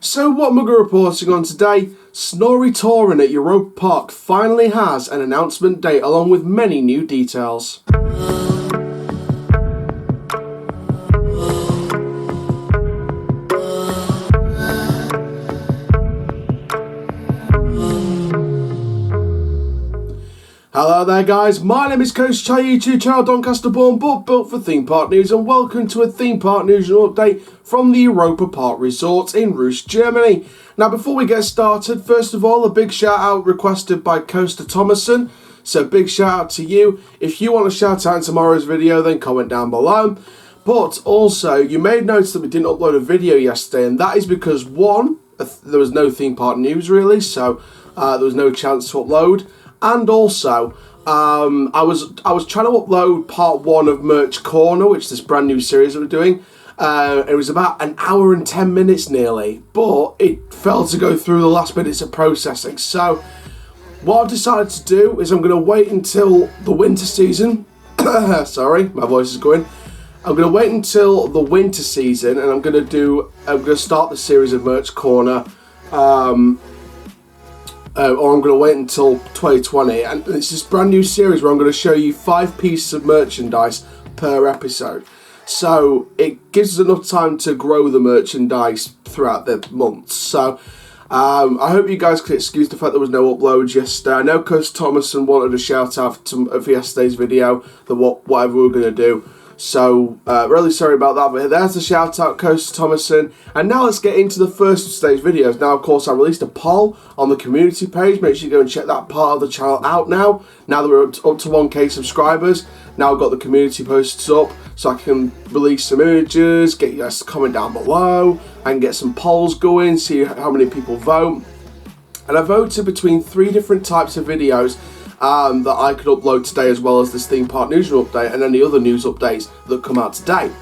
So what am I reporting on today? Snorri Touren at Europa Park finally has an announcement date along with many new details. Hello there guys, my name is Coach Chai, YouTube channel Doncaster born but built for Theme Park News, and welcome to a Theme Park Newsroom update from the Europa Park Resort in Rust, Germany. Now before we get started, first of all a big shout out requested by Costa Thomason, so big shout out to you. If you want a shout out in tomorrow's video then comment down below. But also you may have noticed that we didn't upload a video yesterday, and that is because one, there was no Theme Park News really, so there was no chance to upload. And also, I was trying to upload part 1 of Merch Corner, which is this brand new series that we're doing. It was about an hour and 10 minutes nearly, but it failed to go through the last minutes of processing. So what I've decided to do is I'm going to wait until the winter season. Sorry, my voice is going. I'm going to wait until the winter season, and I'm going to start the series of Merch Corner. Or I'm going to wait until 2020, and it's this brand new series where I'm going to show you 5 pieces of merchandise per episode. So it gives us enough time to grow the merchandise throughout the months. So I hope you guys can excuse the fact there was no uploads yesterday. I know Coach Thomason wanted a shout out for yesterday's video, whatever we were going to do. So, really sorry about that, but there's a shout out, Coach Thomason. And now let's get into the first of today's videos. Now, of course, I released a poll on the community page. Make sure you go and check that part of the channel out now. Now that we're up to 1k subscribers, now I've got the community posts up, so I can release some images, get you guys to comment down below, and get some polls going, see how many people vote. And I voted between 3 different types of videos that I could upload today, as well as this Theme Park Newsroom update and any other news updates that come out today.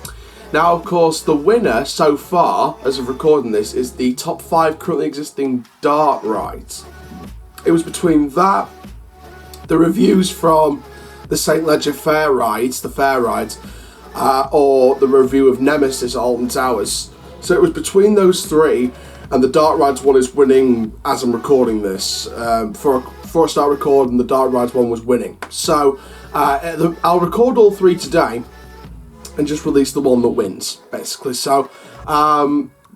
Now, of course, the winner so far, as of recording this, is the top 5 currently existing dart rides. It was between that, the reviews from the St. Leger Fair rides, or the review of Nemesis at Alton Towers. So it was between those 3, and the dart rides one is winning as I'm recording this. Before I start recording, the dart rides one was winning. So I'll record all 3 today and just release the one that wins, basically. So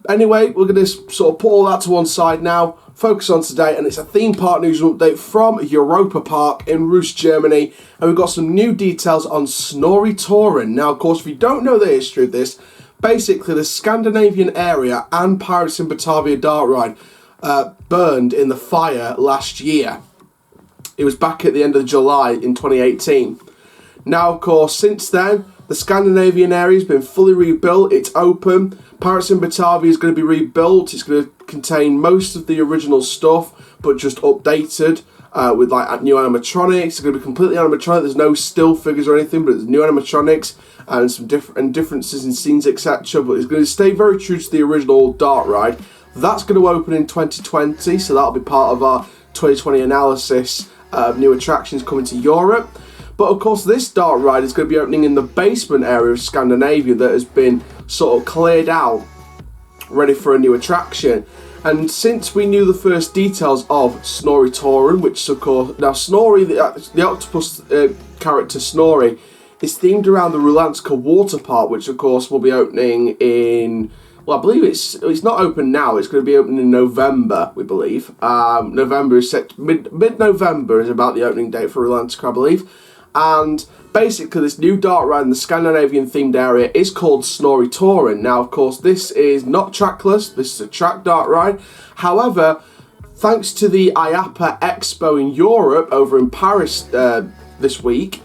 anyway, we're going to sort of put all that to one side now, focus on today, and it's a Theme Park News update from Europa Park in Rust, Germany, and we've got some new details on Snorri Touren. Now, of course, if you don't know the history of this, basically the Scandinavian area and Pirates in Batavia dart ride burned in the fire last year. It was back at the end of July in 2018. Now, of course, since then, the Scandinavian area has been fully rebuilt. It's open. Pirates in Batavia is going to be rebuilt. It's going to contain most of the original stuff, but just updated with like new animatronics. It's going to be completely animatronic. There's no still figures or anything, but there's new animatronics and some differences in scenes, etc. But it's going to stay very true to the original dart ride. That's going to open in 2020, so that'll be part of our 2020 analysis of new attractions coming to Europe. But of course, this dart ride is going to be opening in the basement area of Scandinavia that has been sort of cleared out, ready for a new attraction. And since we knew the first details of Snorri Touren, which of course, now Snorri, the octopus character Snorri, is themed around the Rulanska water park, which of course will be opening in, well, I believe it's not open now. It's going to be open in November, we believe. November is set, mid-November is about the opening date for Rulanska, I believe. And basically, this new dart ride in the Scandinavian themed area is called Snorri Touren. Now, of course, this is not trackless. This is a track dart ride. However, thanks to the IAPA Expo in Europe over in Paris this week,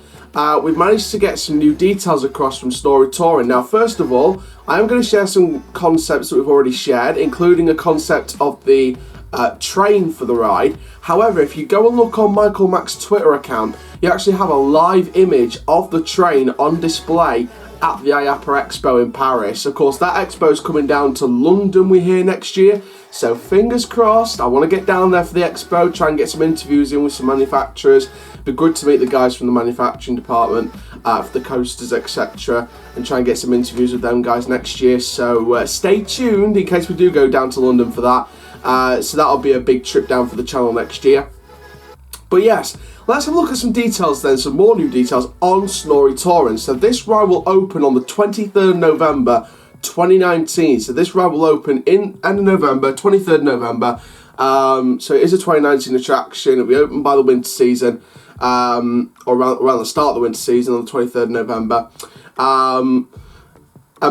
we've managed to get some new details across from Snorri Touren. Now, first of all, I am going to share some concepts that we've already shared, including a concept of the train for the ride. However, if you go and look on Michael Mack's Twitter account, you actually have a live image of the train on display at the IAPA Expo in Paris. Of course, that expo is coming down to London, we hear, next year. So fingers crossed. I want to get down there for the expo, try and get some interviews in with some manufacturers. It'd be good to meet the guys from the manufacturing department for the coasters, etc., and try and get some interviews with them guys next year. So stay tuned in case we do go down to London for that. So that'll be a big trip down for the channel next year. But yes, let's have a look at some details then, some more new details on Snorri Touren. So this ride will open on the 23rd November 2019. So this ride will open in end of November, 23rd November. So it is a 2019 attraction. It'll be open by the winter season, or around the start of the winter season on the 23rd November. And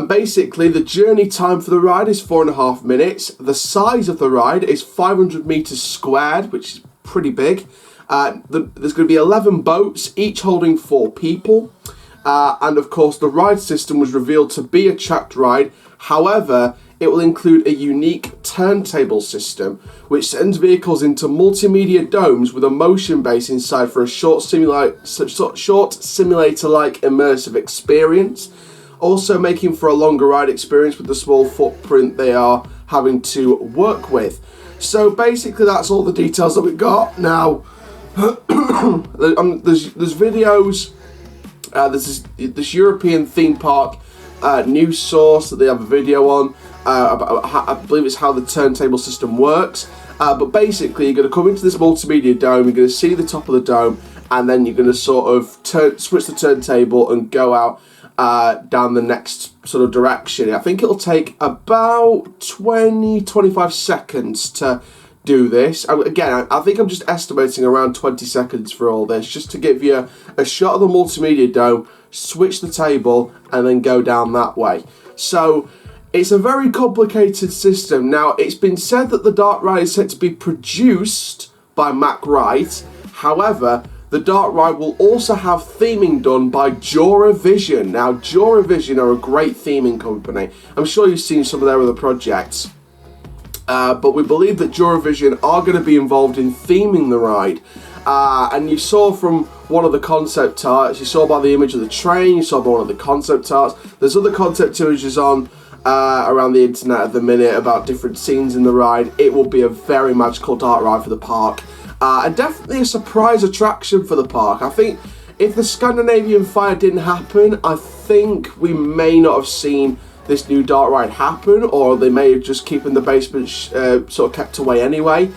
basically the journey time for the ride is 4.5 minutes. The size of the ride is 500 meters squared, which is pretty big. There's going to be 11 boats, each holding 4 people. And of course, the ride system was revealed to be a tracked ride. However, it will include a unique turntable system, which sends vehicles into multimedia domes with a motion base inside for a short simulator-like immersive experience. Also making for a longer ride experience with the small footprint they are having to work with. So basically, that's all the details that we got now. There's videos. There's this European theme park news source that they have a video on. About I believe it's how the turntable system works. But basically, you're going to come into this multimedia dome. You're going to see the top of the dome, and then you're going to sort of switch the turntable and go out down the next sort of direction. I think it'll take about 20-25 seconds to do this. Again, I think I'm just estimating around 20 seconds for all this, just to give you a shot of the multimedia dome, switch the table, and then go down that way. So it's a very complicated system. Now, it's been said that the dark ride is set to be produced by Mack Wright. However, the dark ride will also have theming done by Jura-Vision. Now, Jura-Vision are a great theming company. I'm sure you've seen some of their other projects. But we believe that Jura-Vision are going to be involved in theming the ride. And you saw from one of the concept arts, you saw by the image of the train, you saw by one of the concept arts. There's other concept images on around the internet at the minute about different scenes in the ride. It will be a very magical dark ride for the park. And definitely a surprise attraction for the park. I think if the Scandinavian fire didn't happen, I think we may not have seen this new dark ride happen, or they may have just keeping the basement sort of kept away anyway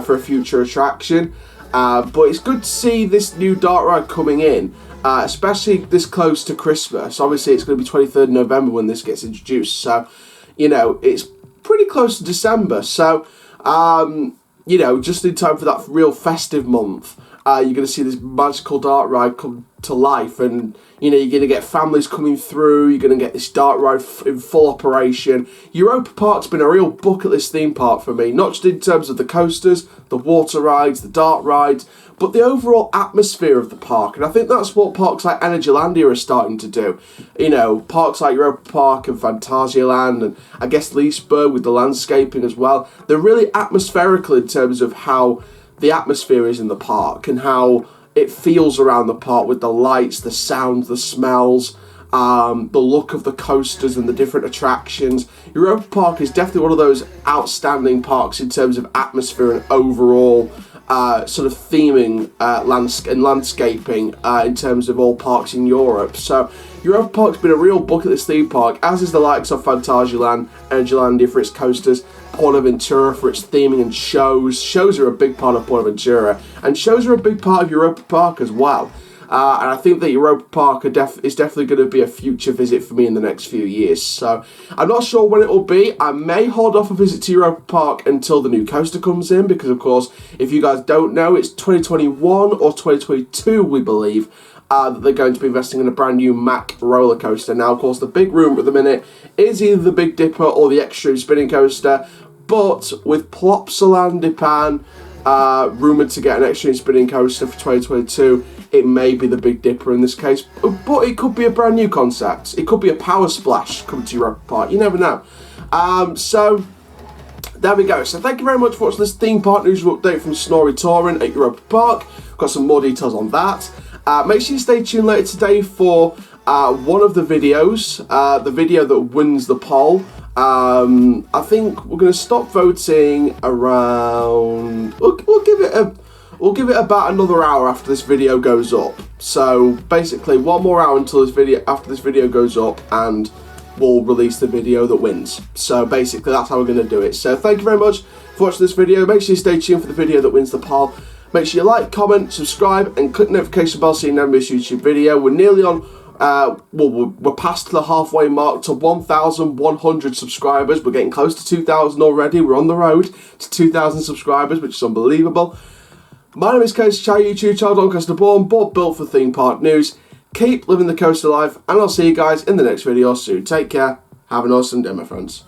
for a future attraction. But it's good to see this new dark ride coming in, especially this close to Christmas. Obviously, it's going to be 23rd November when this gets introduced, so you know it's pretty close to December. So you know, just in time for that real festive month, you're going to see this magical dark ride come to life, and you know, you're going to get families coming through. You're going to get this dark ride in full operation. Europa Park's been a real bucket list theme park for me, not just in terms of the coasters, the water rides, the dark rides, but the overall atmosphere of the park. And I think that's what parks like Energylandia are starting to do. You know, parks like Europa Park and Phantasialand, and I guess Leesburg with the landscaping as well. They're really atmospherical in terms of how the atmosphere is in the park and how it feels around the park with the lights, the sounds, the smells, the look of the coasters and the different attractions. Europa Park is definitely one of those outstanding parks in terms of atmosphere and overall sort of theming and landscaping in terms of all parks in Europe. So Europa Park's been a real bucket list theme park, as is the likes of Phantasialand, Energylandia for its coasters, Portaventura for its theming and shows. Shows are a big part of Portaventura, and shows are a big part of Europa Park as well. And I think that Europa Park is definitely going to be a future visit for me in the next few years. So I'm not sure when it will be. I may hold off a visit to Europa Park until the new coaster comes in, because of course, if you guys don't know, it's 2021 or 2022, we believe, that they're going to be investing in a brand new Mack roller coaster. Now, of course, the big rumour at the minute is either the Big Dipper or the Extreme Spinning Coaster, but with Plopsaland Japan rumoured to get an Extreme Spinning Coaster for 2022, it may be the Big Dipper in this case, but it could be a brand new concept. It could be a Power Splash coming to Europa Park. You never know. So there we go. So thank you very much for watching this theme park news update from Snorri Touren at Europa Park. Got some more details on that. Make sure you stay tuned later today for one of the videos, the video that wins the poll. I think we're going to stop voting around. We'll give it about another hour after this video goes up. So basically, one more hour until after this video goes up, and we'll release the video that wins. So basically, that's how we're going to do it. So thank you very much for watching this video. Make sure you stay tuned for the video that wins the poll. Make sure you like, comment, subscribe, and click the notification bell so you never miss a YouTube video. We're nearly on. We're past the halfway mark to 1,100 subscribers. We're getting close to 2,000 already. We're on the road to 2,000 subscribers, which is unbelievable. My name is Casey Chow, YouTube channel, Doncaster born, but built for Theme Park News. Keep living the coaster life, and I'll see you guys in the next video soon. Take care. Have an awesome day, my friends.